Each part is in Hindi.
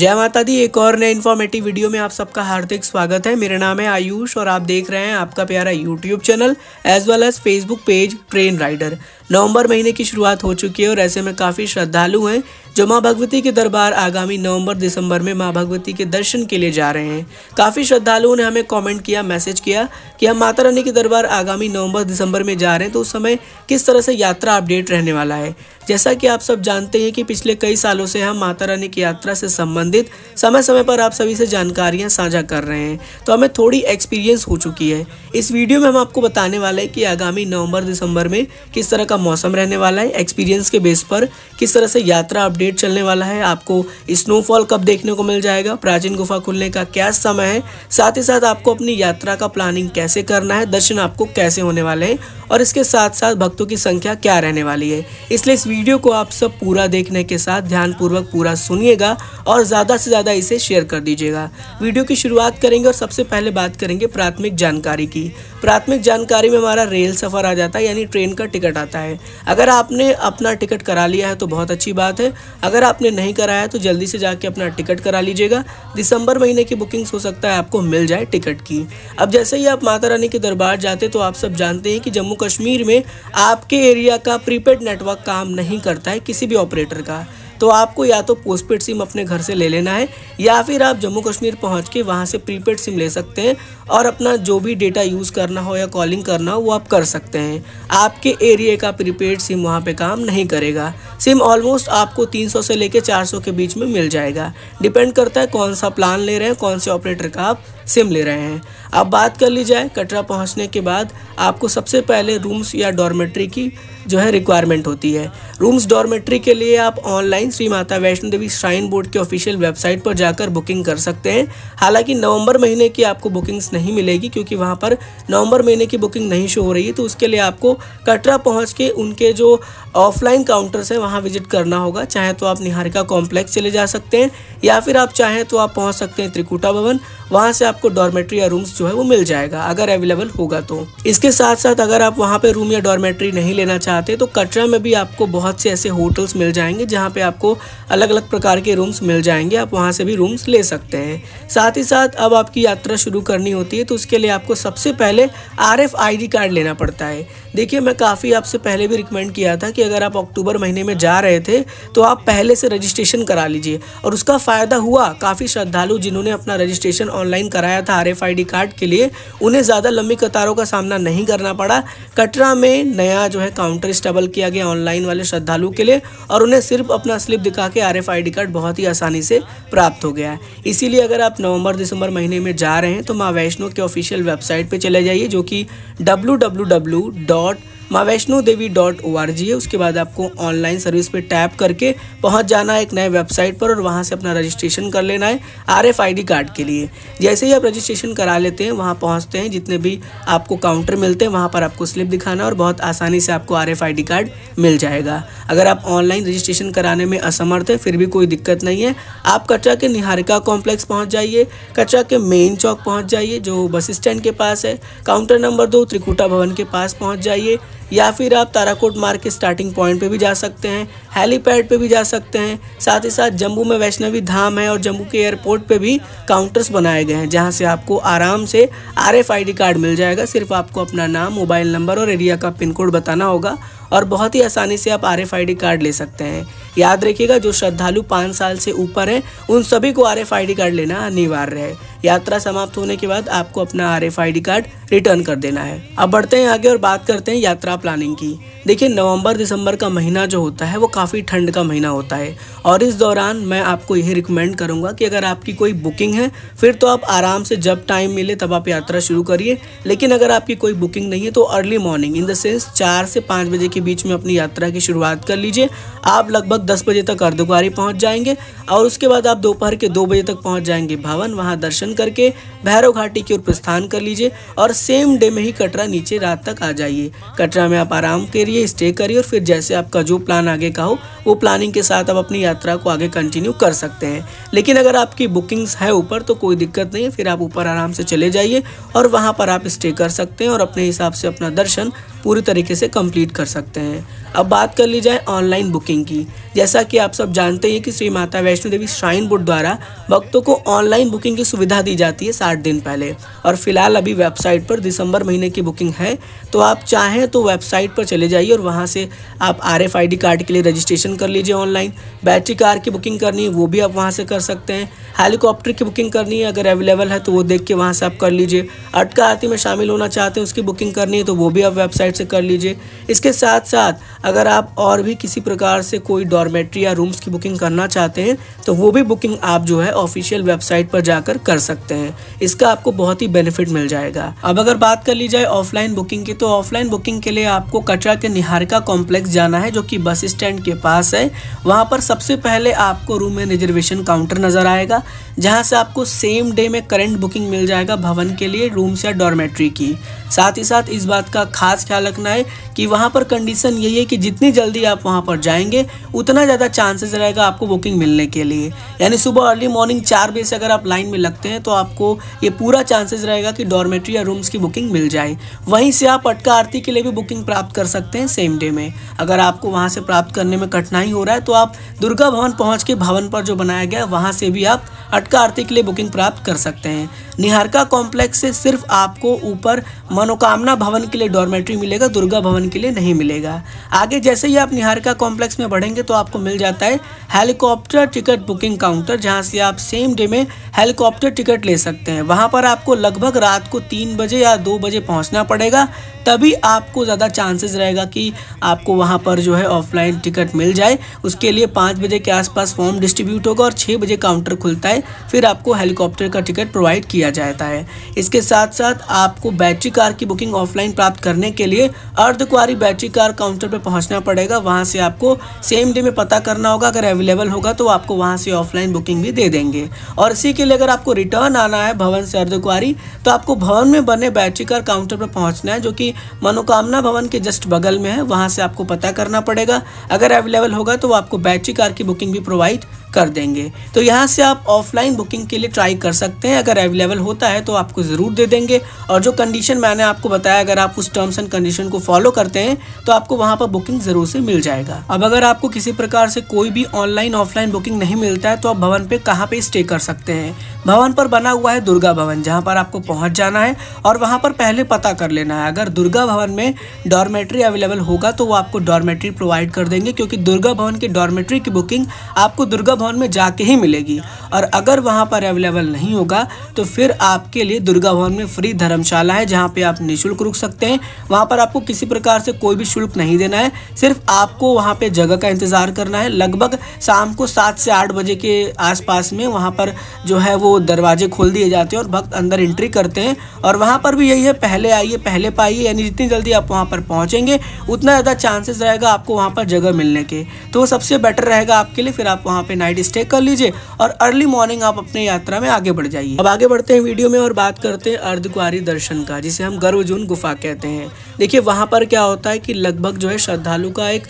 जय माता दी। एक और नए इन्फॉर्मेटिव वीडियो में आप सबका हार्दिक स्वागत है। मेरा नाम है आयुष और आप देख रहे हैं आपका प्यारा YouTube channel as well as Facebook page train rider. November महीने की शुरुआत हो चुकी है और ऐसे में काफ़ी श्रद्धालु हैं जो मां भगवती के दरबार आगामी नवंबर दिसंबर में मां भगवती के दर्शन के लिए जा रहे हैं। काफ़ी श्रद्धालुओं ने हमें कमेंट किया, मैसेज किया कि हम माता रानी के दरबार आगामी नवंबर दिसंबर में जा रहे हैं, तो उस समय किस तरह से यात्रा अपडेट रहने वाला है। जैसा कि आप सब जानते हैं कि पिछले कई सालों से हम माता रानी की यात्रा से संबंधित समय समय पर आप सभी से जानकारियां साझा कर रहे हैं, तो हमें थोड़ी एक्सपीरियंस हो चुकी है। इस वीडियो में हम आपको बताने वाले हैं कि आगामी नवंबर दिसंबर में किस तरह का मौसम रहने वाला है। एक्सपीरियंस के बेस पर किस तरह से यात्रा अपडेट चलने वाला है, आपको स्नोफॉल कब देखने को मिल जाएगा, प्राचीन गुफा खुलने का क्या समय है, साथ ही साथ आपको अपनी यात्रा का प्लानिंग कैसे करना है, दर्शन आपको कैसे होने वाले हैं और इसके साथ साथ भक्तों की संख्या क्या रहने वाली है। इसलिए इस वीडियो को आप सब पूरा देखने के साथ ध्यानपूर्वक पूरा सुनिएगा और ज़्यादा से ज़्यादा इसे शेयर कर दीजिएगा। वीडियो की शुरुआत करेंगे और सबसे पहले बात करेंगे प्राथमिक जानकारी की। प्राथमिक जानकारी में हमारा रेल सफ़र आ जाता है, यानी ट्रेन का टिकट आता है। अगर आपने अपना टिकट करा लिया है तो बहुत अच्छी बात है, अगर आपने नहीं कराया तो जल्दी से जाके अपना टिकट करा लीजिएगा। दिसंबर महीने की बुकिंग्स हो सकता है आपको मिल जाए टिकट की। अब जैसे ही आप माता रानी के दरबार जाते तो आप सब जानते हैं कि जम्मू कश्मीर में आपके एरिया का प्रीपेड नेटवर्क काम नहीं करता है किसी भी ऑपरेटर का, तो आपको या तो पोस्टपेड सिम अपने घर से ले लेना है या फिर आप जम्मू कश्मीर पहुंच के वहां से प्रीपेड सिम ले सकते हैं और अपना जो भी डेटा यूज़ करना हो या कॉलिंग करना हो वो आप कर सकते हैं। आपके एरिया का प्रीपेड सिम वहां पे काम नहीं करेगा। सिम ऑलमोस्ट आपको 300 से लेके 400 के बीच में मिल जाएगा। डिपेंड करता है कौन सा प्लान ले रहे हैं, कौन से ऑपरेटर का आप सिम ले रहे हैं। अब बात कर ली जाए, कटरा पहुंचने के बाद आपको सबसे पहले रूम्स या डॉर्मेट्री की जो है रिक्वायरमेंट होती है। रूम्स डॉर्मेट्री के लिए आप online Shri Mata Vaishno Devi shrine board के ऑफिशियल वेबसाइट पर जाकर बुकिंग कर सकते हैं। हालांकि नवंबर महीने की आपको बुकिंग्स नहीं मिलेगी क्योंकि वहां पर नवंबर महीने की बुकिंग नहीं शो हो रही है, तो उसके लिए आपको कटरा पहुंच के उनके जो ऑफलाइन काउंटर्स हैं वहां विजिट करना होगा। चाहे तो आप निहारिका कॉम्प्लेक्स चले जा सकते हैं या फिर आप चाहें तो आप पहुंच सकते हैं त्रिकुटा भवन, वहां से आपको डॉर्मेट्री या रूम्स जो है वो मिल जाएगा अगर अवेलेबल होगा तो। इसके साथ साथ अगर आप वहां पे रूम या डॉर्मेट्री नहीं लेना चाहते तो कटरा में भी आपको बहुत से ऐसे होटल्स मिल जाएंगे जहां पे आपको अलग अलग प्रकार के रूम्स मिल जाएंगे, आप वहां से भी रूम्स ले सकते हैं। साथ ही साथ अब आपकी यात्रा शुरू करनी होती है तो उसके लिए आपको सबसे पहले RFID कार्ड लेना पड़ता है। देखिए, मैं काफ़ी आपसे पहले भी रिकमेंड किया था कि अगर आप अक्टूबर महीने में जा रहे थे तो आप पहले से रजिस्ट्रेशन करा लीजिए और उसका फ़ायदा हुआ। काफ़ी श्रद्धालु जिन्होंने अपना रजिस्ट्रेशन ऑनलाइन कराया था RFID कार्ड के लिए, उन्हें ज़्यादा लंबी कतारों का सामना नहीं करना पड़ा। कटरा में नया जो है काउंटर स्टेबल किया गया ऑनलाइन वाले श्रद्धालु के लिए और उन्हें सिर्फ अपना स्लिप दिखा के RFID कार्ड बहुत ही आसानी से प्राप्त हो गया है। इसीलिए अगर आप नवंबर दिसंबर महीने में जा रहे हैं तो माँ वैष्णो के ऑफिशियल वेबसाइट पे चले जाइए जो कि www.maavaishnodevi.org है। उसके बाद आपको ऑनलाइन सर्विस पे टैप करके पहुंच जाना है एक नए वेबसाइट पर और वहां से अपना रजिस्ट्रेशन कर लेना है RFID कार्ड के लिए। जैसे ही आप रजिस्ट्रेशन करा लेते हैं, वहां पहुंचते हैं, जितने भी आपको काउंटर मिलते हैं वहां पर आपको स्लिप दिखाना और बहुत आसानी से आपको RFID कार्ड मिल जाएगा। अगर आप ऑनलाइन रजिस्ट्रेशन कराने में असमर्थ है फिर भी कोई दिक्कत नहीं है, आप कटरा के निहारिका कॉम्प्लेक्स पहुँच जाइए, कटरा के मेन चौक पहुँच जाइए जो बस स्टैंड के पास है, काउंटर नंबर 2 त्रिकुटा भवन के पास पहुँच जाइए या फिर आप ताराकोट मार्ग के स्टार्टिंग पॉइंट पे भी जा सकते हैं, हेलीपैड पे भी जा सकते हैं। साथ ही साथ जम्मू में वैष्णवी धाम है और जम्मू के एयरपोर्ट पे भी काउंटर्स बनाए गए हैं जहां से आपको आराम से RFID कार्ड मिल जाएगा। सिर्फ आपको अपना नाम, मोबाइल नंबर और एरिया का पिन कोड बताना होगा और बहुत ही आसानी से आप RFID कार्ड ले सकते हैं। याद रखिएगा, जो श्रद्धालु 5 साल से ऊपर हैं उन सभी को RFID कार्ड लेना अनिवार्य है। यात्रा समाप्त होने के बाद आपको अपना RFID कार्ड रिटर्न कर देना है। अब बढ़ते हैं आगे और बात करते हैं यात्रा प्लानिंग की। देखिए, नवंबर दिसंबर का महीना जो होता है वो काफ़ी ठंड का महीना होता है और इस दौरान मैं आपको यही रिकमेंड करूंगा कि अगर आपकी कोई बुकिंग है फिर तो आप आराम से जब टाइम मिले तब आप यात्रा शुरू करिए, लेकिन अगर आपकी कोई बुकिंग नहीं है तो early morning in the sense 4 से 5 बजे के बीच में अपनी यात्रा की शुरुआत कर लीजिए। आप लगभग 10 बजे तक अर्धकुंवारी पहुँच जाएंगे और उसके बाद आप दोपहर के 2 बजे तक पहुँच जाएंगे भवन। वहाँ दर्शन करके भैरव घाटी की ओर प्रस्थान कर लीजिए और सेम डे में ही कटरा नीचे रात तक आ जाइए। कटरा में आप आराम करिए, स्टे करिए और फिर जैसे आपका जो प्लान आगे का हो वो प्लानिंग के साथ आप अपनी यात्रा को आगे कंटिन्यू कर सकते हैं। लेकिन अगर आपकी बुकिंग्स है ऊपर तो कोई दिक्कत नहीं है, फिर आप ऊपर आराम से चले जाइए और वहां पर आप स्टे कर सकते हैं और अपने हिसाब से अपना दर्शन पूरी तरीके से कंप्लीट कर सकते हैं। अब बात कर ली जाए ऑनलाइन बुकिंग की। जैसा कि आप सब जानते हैं कि श्री माता वैष्णो देवी श्राइन बोर्ड द्वारा भक्तों को ऑनलाइन बुकिंग की सुविधा दी जाती है 60 दिन पहले, और फिलहाल अभी वेबसाइट पर दिसंबर महीने की बुकिंग है। तो आप चाहें तो वेबसाइट पर चले जाइए और वहां से आप RFID कार्ड के लिए रजिस्ट्रेशन कर लीजिए ऑनलाइन। बैटरी कार की बुकिंग करनी है वो भी आप वहां से कर सकते हैं। हेलीकॉप्टर की बुकिंग करनी है अगर अवेलेबल है तो वो देख के वहाँ से आप कर लीजिए। अटका आरती में शामिल होना चाहते हैं उसकी बुकिंग करनी है तो वो भी आप वेबसाइट से कर लीजिए। इसके साथ साथ अगर आप और भी किसी प्रकार से कोई डॉर्मेट्री या रूम्स की बुकिंग करना चाहते हैं तो वो भी बुकिंग आप जो है ऑफिशियल वेबसाइट पर जाकर कर सकते हैं। इसका आपको बहुत ही बेनिफिट मिल जाएगा। अब अगर बात कर ली जाए ऑफलाइन बुकिंग की, तो ऑफलाइन बुकिंग के लिए आपको कटरा के निहारिका कॉम्प्लेक्स जाना है जो कि बस स्टैंड के पास है। वहाँ पर सबसे पहले आपको रूम में रिजर्वेशन काउंटर नजर आएगा जहाँ से आपको सेम डे में करंट बुकिंग मिल जाएगा भवन के लिए रूम्स या डॉर्मेट्री की। साथ ही साथ इस बात का खास ख्याल रखना है कि वहाँ पर कंडीशन यही है कि जितनी जल्दी आप वहाँ पर जाएंगे उतना ज़्यादा चांसेस रहेगा आपको बुकिंग मिलने के लिए। यानी सुबह अर्ली मॉर्निंग 4 बजे से अगर आप लाइन में लगते हैं तो आपको ये पूरा चांसेस रहेगा कि डॉर्मेट्री या रूम्स की बुकिंग मिल जाए। वहीं से आप अटका आरती के लिए भी बुकिंग प्राप्त कर सकते हैं सेम डे में। अगर आपको वहाँ से प्राप्त करने में कठिनाई हो रहा है तो आप दुर्गा भवन पहुँच के भवन पर जो बनाया गया है वहाँ से भी आप अटका आरती के लिए बुकिंग प्राप्त कर सकते हैं। निहारिका कॉम्प्लेक्स से सिर्फ आपको ऊपर मनोकामना भवन के लिए डॉर्मेट्री मिलेगा, दुर्गा भवन के लिए नहीं मिलेगा। आगे जैसे ही आप निहारिका कॉम्प्लेक्स में बढ़ेंगे तो आपको मिल जाता है हेलीकॉप्टर टिकट बुकिंग काउंटर, जहां से आप सेम डे में हेलीकॉप्टर टिकट ले सकते हैं। वहां पर आपको लगभग रात को 3 बजे या 2 बजे पहुंचना पड़ेगा, तभी आपको ज़्यादा चांसेस रहेगा कि आपको वहां पर जो है ऑफलाइन टिकट मिल जाए। उसके लिए 5 बजे के आसपास फॉर्म डिस्ट्रीब्यूट होगा और 6 बजे काउंटर खुलता है, फिर आपको हेलीकॉप्टर का टिकट प्रोवाइड किया जाता है। इसके साथ साथ आपको बैटरी कार की बुकिंग ऑफलाइन प्राप्त करने के लिए अर्धकुंवारी बैटरी कार काउंटर पर पहुंचना पड़ेगा। वहां से आपको सेम डे में पता करना होगा, अगर अवेलेबल होगा तो आपको वहां से ऑफलाइन बुकिंग भी दे देंगे। और इसी के लिए अगर आपको रिटर्न आना है भवन से अर्धकुंवारी तो आपको भवन में बने बैटरी कार काउंटर पर पहुंचना है जो कि मनोकामना भवन के जस्ट बगल में है। वहां से आपको पता करना पड़ेगा, अगर अवेलेबल होगा तो आपको बैटरी कार की बुकिंग भी प्रोवाइड कर देंगे। तो यहाँ से आप ऑफलाइन बुकिंग के लिए ट्राई कर सकते हैं। अगर अवेलेबल होता है तो आपको ज़रूर दे देंगे, और जो कंडीशन मैंने आपको बताया अगर आप उस टर्म्स एंड कंडीशन को फॉलो करते हैं तो आपको वहाँ पर बुकिंग ज़रूर से मिल जाएगा। अब अगर आपको किसी प्रकार से कोई भी ऑनलाइन ऑफलाइन बुकिंग नहीं मिलता है तो आप भवन पे कहाँ पे स्टे कर सकते हैं। भवन पर बना हुआ है दुर्गा भवन, जहाँ पर आपको पहुँच जाना है और वहाँ पर पहले पता कर लेना है। अगर दुर्गा भवन में डॉर्मेट्री अवेलेबल होगा तो वो आपको डॉर्मेट्री प्रोवाइड कर देंगे, क्योंकि दुर्गा भवन की डॉर्मेट्री की बुकिंग आपको दुर्गा भवन में जाके ही मिलेगी। और अगर वहां पर अवेलेबल नहीं होगा तो फिर आपके लिए दुर्गा भवन में फ्री धर्मशाला है जहां पे आप निःशुल्क रुक सकते हैं। वहां पर आपको किसी प्रकार से कोई भी शुल्क नहीं देना है, सिर्फ आपको वहां पे जगह का इंतजार करना है। लगभग शाम को 7 से 8 बजे के आसपास में वहां पर जो है वो दरवाजे खोल दिए जाते हैं और भक्त अंदर एंट्री करते हैं। और वहां पर भी यही है, पहले आइए पहले पाइए, यानी जितनी जल्दी आप वहां पर पहुंचेंगे उतना ज़्यादा चांसेस रहेगा आपको वहां पर जगह मिलने के। तो वो सबसे बेटर रहेगा आपके लिए। फिर आप वहां पे नाइट स्टे कर लीजिए और अर्ली मॉर्निंग आप अपने यात्रा में आगे बढ़ जाइए। अब आगे बढ़ते हैं वीडियो में और बात करते हैं अर्धकुंवारी दर्शन का, जिसे हम गर्भजून गुफा कहते हैं। देखिए वहां पर क्या होता है कि लगभग जो है श्रद्धालु का एक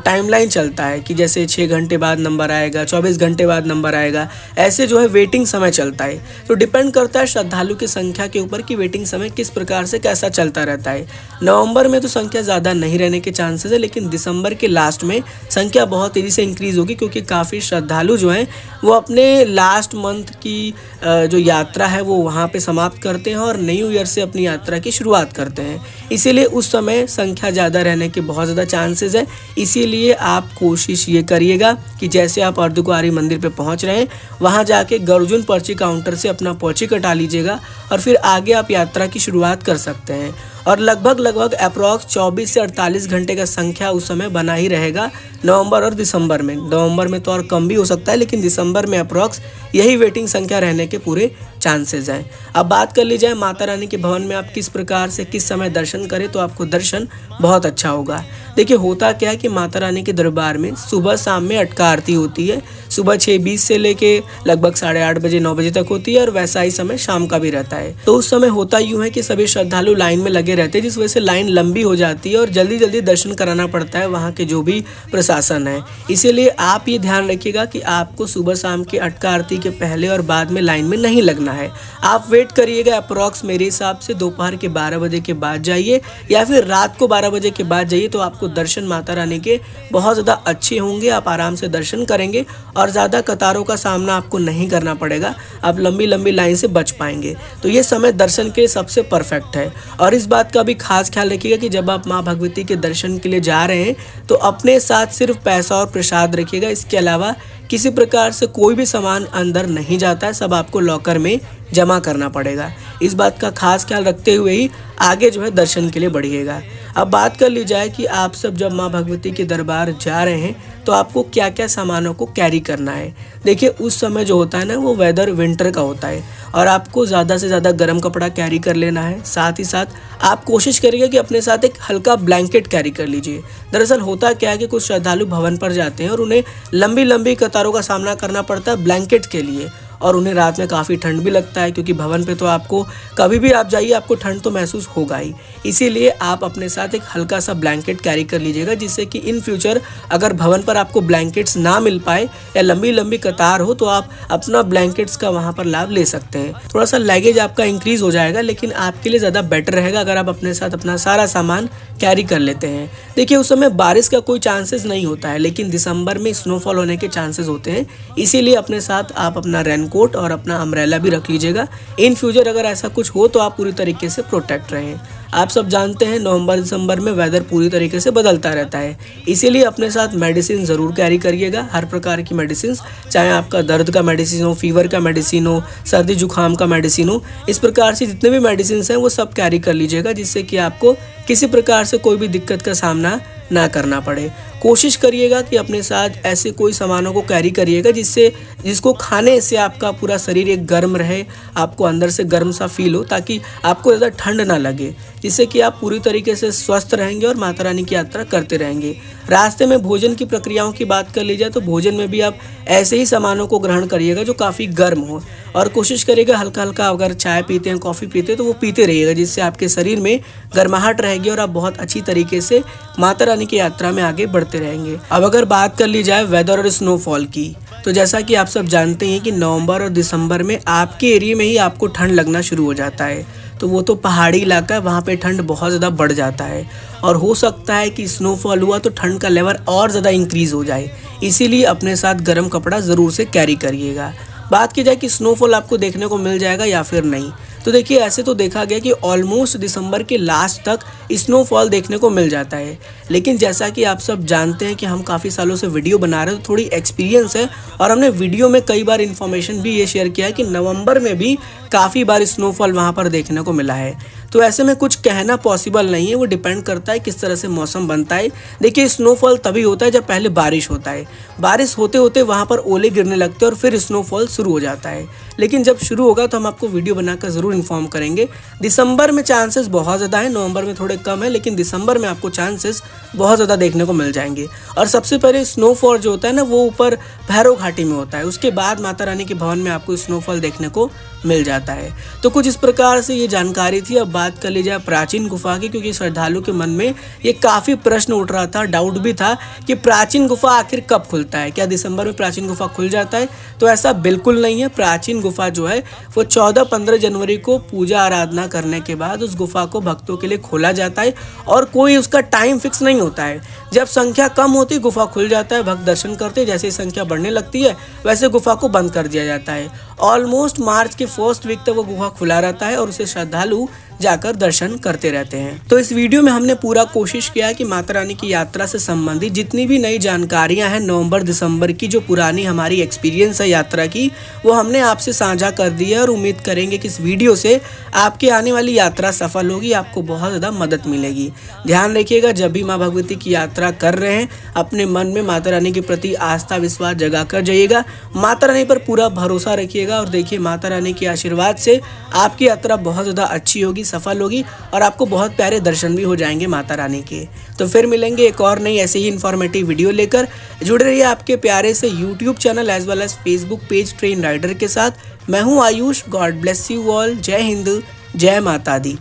टाइमलाइन चलता है कि जैसे 6 घंटे बाद नंबर आएगा, 24 घंटे बाद नंबर आएगा, ऐसे जो है वेटिंग समय चलता है। तो डिपेंड करता है श्रद्धालु की संख्या के ऊपर कि वेटिंग समय किस प्रकार से कैसा चलता रहता है। नवंबर में तो संख्या ज़्यादा नहीं रहने के चांसेस है, लेकिन दिसंबर के लास्ट में संख्या बहुत तेज़ी से इंक्रीज होगी, क्योंकि काफ़ी श्रद्धालु जो हैं वो अपने लास्ट मंथ की जो यात्रा है वो वहाँ पे समाप्त करते हैं और न्यू ईयर से अपनी यात्रा की शुरुआत करते हैं। इसीलिए उस समय संख्या ज़्यादा रहने के बहुत ज़्यादा चांसेस है। इसीलिए आप कोशिश ये करिएगा कि जैसे आप अर्धकुंवारी मंदिर पे पहुँच रहे हैं वहाँ जाके गर्भजून पर्ची काउंटर से अपना पर्ची कटा लीजिएगा और फिर आगे आप यात्रा की शुरुआत कर सकते हैं। और लगभग अप्रॉक्स 24 से 48 घंटे का संख्या उस समय बना ही रहेगा नवंबर और दिसंबर में। नवंबर में तो और कम भी हो सकता है, लेकिन दिसंबर में अप्रॉक्स यही वेटिंग संख्या रहने के पूरे चांसेस हैं। अब बात कर ली जाए माता रानी के भवन में आप किस प्रकार से किस समय दर्शन करें तो आपको दर्शन बहुत अच्छा होगा। देखिए होता क्या है कि माता रानी के दरबार में सुबह शाम में अटका आरती होती है। सुबह 6:20 से लेके लगभग 8:30 बजे 9 बजे तक होती है और वैसा ही समय शाम का भी रहता है। तो उस समय होता यूँ है कि सभी श्रद्धालु लाइन में लगे रहते हैं, जिस वजह से लाइन लंबी हो जाती है और जल्दी जल्दी दर्शन कराना पड़ता है वहाँ के जो भी प्रशासन है। इसीलिए आप ये ध्यान रखिएगा कि आपको सुबह शाम की अटका आरती के पहले और बाद में लाइन में नहीं लगना है। आप वेट करिएगा, अप्रॉक्स मेरे हिसाब से दोपहर के 12 बजे के बाद जाइए या फिर रात को 12 बजे के बाद जाइए, तो आपको दर्शन माता रानी के बहुत ज़्यादा अच्छे होंगे। आप आराम से दर्शन करेंगे और ज़्यादा कतारों का सामना आपको नहीं करना पड़ेगा। आप लंबी लंबी लाइन से बच पाएंगे। तो ये समय दर्शन के सबसे परफेक्ट है। और इस बात का भी खास ख्याल रखिएगा कि जब आप माँ भगवती के दर्शन के लिए जा रहे हैं तो अपने साथ सिर्फ पैसा और प्रसाद रखिएगा। इसके अलावा किसी प्रकार से कोई भी सामान अंदर नहीं जाता है, सब आपको लॉकर में जमा करना पड़ेगा। इस बात का खास ख्याल रखते हुए ही आगे जो है दर्शन के लिए बढ़िएगा। अब बात कर ली जाए कि आप सब जब माँ भगवती के दरबार जा रहे हैं तो आपको क्या क्या सामानों को कैरी करना है। देखिए, उस समय जो होता है ना, वो वेदर विंटर का होता है और आपको ज़्यादा से ज़्यादा गर्म कपड़ा कैरी कर लेना है। साथ ही साथ आप कोशिश करिएगा कि अपने साथ एक हल्का ब्लैंकेट कैरी कर लीजिए। दरअसल होता क्या है कि कुछ श्रद्धालु भवन पर जाते हैं और उन्हें लंबी लंबी कतारों का सामना करना पड़ता है ब्लैंकेट के लिए, और उन्हें रात में काफ़ी ठंड भी लगता है, क्योंकि भवन पे तो आपको कभी भी आप जाइए आपको ठंड तो महसूस होगा ही। इसीलिए आप अपने साथ एक हल्का सा ब्लैंकेट कैरी कर लीजिएगा, जिससे कि इन फ्यूचर अगर भवन पर आपको ब्लैंकेट्स ना मिल पाए या लंबी लंबी कतार हो तो आप अपना ब्लैंकेट्स का वहाँ पर लाभ ले सकते हैं। थोड़ा सा लगेज आपका इंक्रीज हो जाएगा, लेकिन आपके लिए ज़्यादा बेटर रहेगा अगर आप अपने साथ अपना सारा सामान कैरी कर लेते हैं। देखिए, उस समय बारिश का कोई चांसेस नहीं होता है, लेकिन दिसंबर में स्नोफॉल होने के चांसेस होते हैं। इसीलिए अपने साथ आप अपना रेनकोट और अपना अम्ब्रेला भी रख लीजिएगा। इन फ्यूचर अगर ऐसा कुछ हो तो आप पूरी तरीके से प्रोटेक्ट रहें। आप सब जानते हैं नवंबर दिसंबर में वेदर पूरी तरीके से बदलता रहता है, इसीलिए अपने साथ मेडिसिन ज़रूर कैरी करिएगा। हर प्रकार की मेडिसिन, चाहे आपका दर्द का मेडिसिन हो, फीवर का मेडिसिन हो, सर्दी जुकाम का मेडिसिन हो, इस प्रकार से जितने भी मेडिसिन हैं वो सब कैरी कर लीजिएगा, जिससे कि आपको किसी प्रकार से कोई भी दिक्कत का सामना ना करना पड़े। कोशिश करिएगा कि अपने साथ ऐसे कोई सामानों को कैरी करिएगा जिसको खाने से आपका पूरा शरीर एक गर्म रहे, आपको अंदर से गर्म सा फील हो, ताकि आपको ज़्यादा ठंड ना लगे, जिससे कि आप पूरी तरीके से स्वस्थ रहेंगे और माता रानी की यात्रा करते रहेंगे। रास्ते में भोजन की प्रक्रियाओं की बात कर ली जाए तो भोजन में भी आप ऐसे ही सामानों को ग्रहण करिएगा जो काफ़ी गर्म हो, और कोशिश करिएगा हल्का हल्का, अगर चाय पीते हैं, कॉफ़ी पीते हैं तो वो पीते रहिएगा, जिससे आपके शरीर में गर्माहट रहेगी और आप बहुत अच्छी तरीके से माता रानी की यात्रा में आगे बढ़ते रहेंगे। अब अगर बात कर ली जाए वेदर और स्नोफॉल की, तो जैसा कि आप सब जानते हैं कि नवंबर और दिसंबर में आपके एरिया में ही आपको ठंड लगना शुरू हो जाता है। तो वो तो पहाड़ी इलाका है, वहाँ पे ठंड बहुत ज़्यादा बढ़ जाता है और हो सकता है कि स्नोफॉल हुआ तो ठंड का लेवल और ज़्यादा इंक्रीज़ हो जाए। इसीलिए अपने साथ गर्म कपड़ा ज़रूर से कैरी करिएगा। बात की जाए कि स्नोफॉल आपको देखने को मिल जाएगा या फिर नहीं, तो देखिए, ऐसे तो देखा गया कि ऑलमोस्ट दिसंबर के लास्ट तक स्नोफॉल देखने को मिल जाता है। लेकिन जैसा कि आप सब जानते हैं कि हम काफ़ी सालों से वीडियो बना रहे हैं, तो थोड़ी एक्सपीरियंस है और हमने वीडियो में कई बार इन्फॉर्मेशन भी ये शेयर किया है कि नवंबर में भी काफ़ी बार स्नोफॉल वहाँ पर देखने को मिला है। तो ऐसे में कुछ कहना पॉसिबल नहीं है, वो डिपेंड करता है किस तरह से मौसम बनता है। देखिए, स्नोफॉल तभी होता है जब पहले बारिश होता है, बारिश होते होते वहाँ पर ओले गिरने लगते हैं और फिर स्नोफॉल शुरू हो जाता है। लेकिन जब शुरू होगा तो हम आपको वीडियो बनाकर ज़रूर इन्फॉर्म करेंगे। दिसंबर में चांसेस बहुत ज़्यादा है, नवंबर में थोड़े कम है, लेकिन दिसंबर में आपको चांसेस बहुत ज़्यादा देखने को मिल जाएंगे। और सबसे पहले स्नोफॉल जो होता है ना, वो ऊपर भैरव घाटी में होता है, उसके बाद माता रानी के भवन में आपको स्नोफॉल देखने को मिल जाता है। तो कुछ इस प्रकार से ये जानकारी थी। अब बात कर ली जाए प्राचीन गुफा की, क्योंकि श्रद्धालु के मन में ये काफ़ी प्रश्न उठ रहा था, डाउट भी था कि प्राचीन गुफा आखिर कब खुलता है, क्या दिसंबर में प्राचीन गुफा खुल जाता है? तो ऐसा बिल्कुल नहीं है। प्राचीन गुफा जो है वो 14-15 जनवरी को पूजा आराधना करने के बाद उस गुफा को भक्तों के लिए खोला जाता है और कोई उसका टाइम फिक्स नहीं होता है। जब संख्या कम होती गुफा खुल जाता है, भक्त दर्शन करते, जैसे ही संख्या बढ़ने लगती है वैसे गुफा को बंद कर दिया जाता है। ऑलमोस्ट मार्च के फर्स्ट वीक तक वो गुफा खुला रहता है और उसे श्रद्धालु जाकर दर्शन करते रहते हैं। तो इस वीडियो में हमने पूरा कोशिश किया कि माता रानी की यात्रा से संबंधित जितनी भी नई जानकारियां हैं नवंबर दिसंबर की, जो पुरानी हमारी एक्सपीरियंस है यात्रा की, वो हमने आपसे साझा कर दी है और उम्मीद करेंगे कि इस वीडियो से आपकी आने वाली यात्रा सफल होगी, आपको बहुत ज़्यादा मदद मिलेगी। ध्यान रखिएगा, जब भी माँ भगवती की यात्रा कर रहे हैं अपने मन में माता रानी के प्रति आस्था विश्वास जगा कर जाइएगा, माता रानी पर पूरा भरोसा रखिएगा और देखिए माता रानी के आशीर्वाद से आपकी यात्रा बहुत ज़्यादा अच्छी होगी, सफल होगी और आपको बहुत प्यारे दर्शन भी हो जाएंगे माता रानी के। तो फिर मिलेंगे एक और नई ऐसे ही इन्फॉर्मेटिव वीडियो लेकर। जुड़े रहिए आपके प्यारे से YouTube channel as well as Facebook page train rider के साथ। मैं हूं Ayush. God bless you all. जय हिंद, जय माता दी।